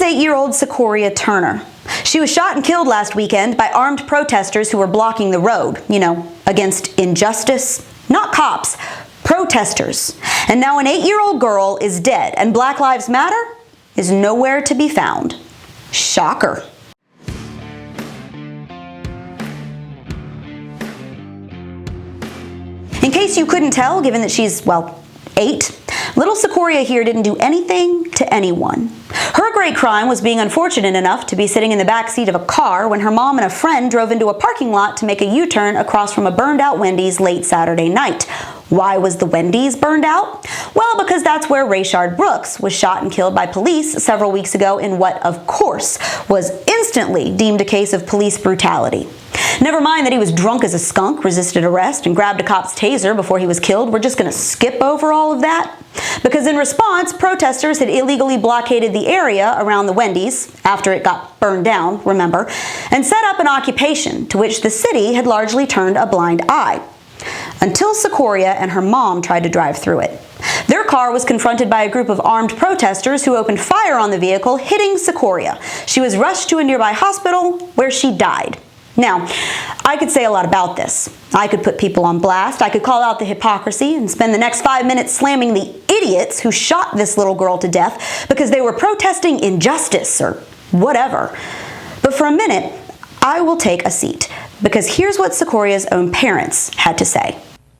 8-year-old Secoriea Turner. She was shot and killed last weekend by armed protesters who were blocking the road, against injustice. Not cops, protesters. And now an 8-year-old girl is dead, and Black Lives Matter is nowhere to be found. Shocker. In case you couldn't tell, given that she's, 8, little Secoriea here didn't do anything to anyone. Her great crime was being unfortunate enough to be sitting in the back seat of a car when her mom and a friend drove into a parking lot to make a U-turn across from a burned-out Wendy's late Saturday night. Why was the Wendy's burned out? Well, because that's where Rayshard Brooks was shot and killed by police several weeks ago in what, of course, was instantly deemed a case of police brutality. Never mind that he was drunk as a skunk, resisted arrest, and grabbed a cop's taser before he was killed. We're just going to skip over all of that. Because in response, protesters had illegally blockaded the area around the Wendy's, after it got burned down, remember, and set up an occupation to which the city had largely turned a blind eye. Until Secoriea and her mom tried to drive through it. Their car was confronted by a group of armed protesters who opened fire on the vehicle, hitting Secoriea. She was rushed to a nearby hospital where she died. Now, I could say a lot about this. I could put people on blast. I could call out the hypocrisy and spend the next 5 minutes slamming the idiots who shot this little girl to death because they were protesting injustice or whatever. But for a minute, I will take a seat because here's what Secoria's own parents had to say.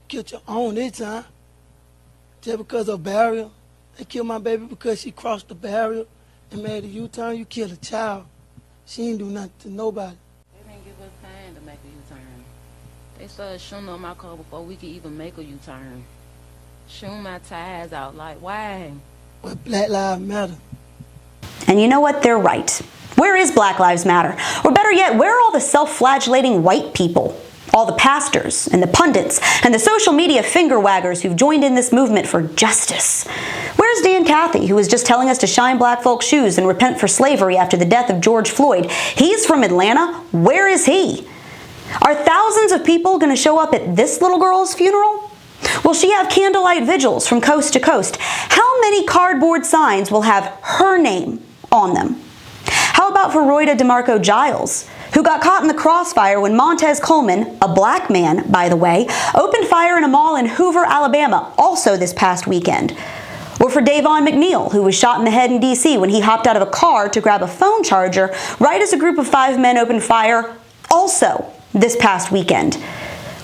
Killed your own this time. Just because of barrier. They killed my baby because she crossed the barrier and made a U-turn. You killed a child. She ain't do nothing to nobody. To make a U-turn. They started shooting on my car before we could even make a U-turn. Shooting my tires out, like, why? Well, Black Lives Matter. And you know what? They're right. Where is Black Lives Matter? Or better yet, where are all the self-flagellating white people? All the pastors and the pundits and the social media finger-waggers who've joined in this movement for justice? Where's Dan Cathy, who was just telling us to shine black folks' shoes and repent for slavery after the death of George Floyd? He's from Atlanta. Where is he? Are thousands of people going to show up at this little girl's funeral? Will she have candlelight vigils from coast to coast? How many cardboard signs will have her name on them? How about for Royda DeMarco Giles, who got caught in the crossfire when Montez Coleman, a black man, by the way, opened fire in a mall in Hoover, Alabama, also this past weekend? Or for Davon McNeil, who was shot in the head in D.C. when he hopped out of a car to grab a phone charger right as a group of 5 men opened fire, also this past weekend?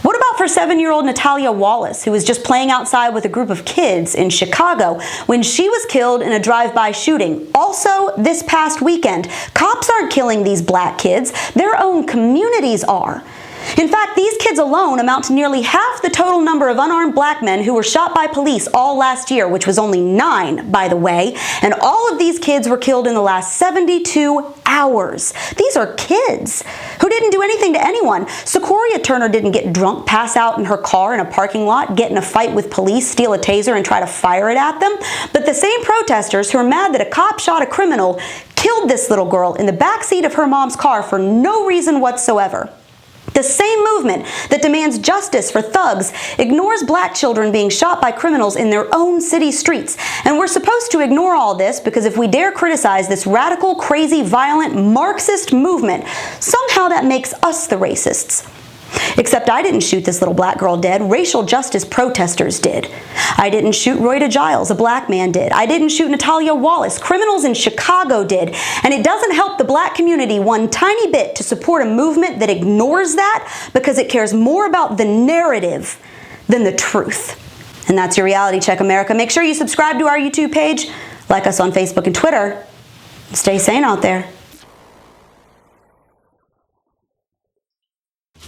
What about for 7-year-old Natalia Wallace, who was just playing outside with a group of kids in Chicago when she was killed in a drive-by shooting, also this past weekend? Cops aren't killing these black kids. Their own communities are. In fact, these kids alone amount to nearly half the total number of unarmed black men who were shot by police all last year, which was only 9, by the way. And all of these kids were killed in the last 72 hours. These are kids who didn't do anything to anyone. Secoriea Turner didn't get drunk, pass out in her car in a parking lot, get in a fight with police, steal a taser, and try to fire it at them. But the same protesters who are mad that a cop shot a criminal killed this little girl in the backseat of her mom's car for no reason whatsoever. The same movement that demands justice for thugs ignores black children being shot by criminals in their own city streets. And we're supposed to ignore all this because if we dare criticize this radical, crazy, violent, Marxist movement, somehow that makes us the racists. Except I didn't shoot this little black girl dead. Racial justice protesters did. I didn't shoot Royda Giles, a black man did. I didn't shoot Natalia Wallace. Criminals in Chicago did. And it doesn't help the black community one tiny bit to support a movement that ignores that because it cares more about the narrative than the truth. And that's your Reality Check, America. Make sure you subscribe to our YouTube page, like us on Facebook and Twitter. Stay sane out there.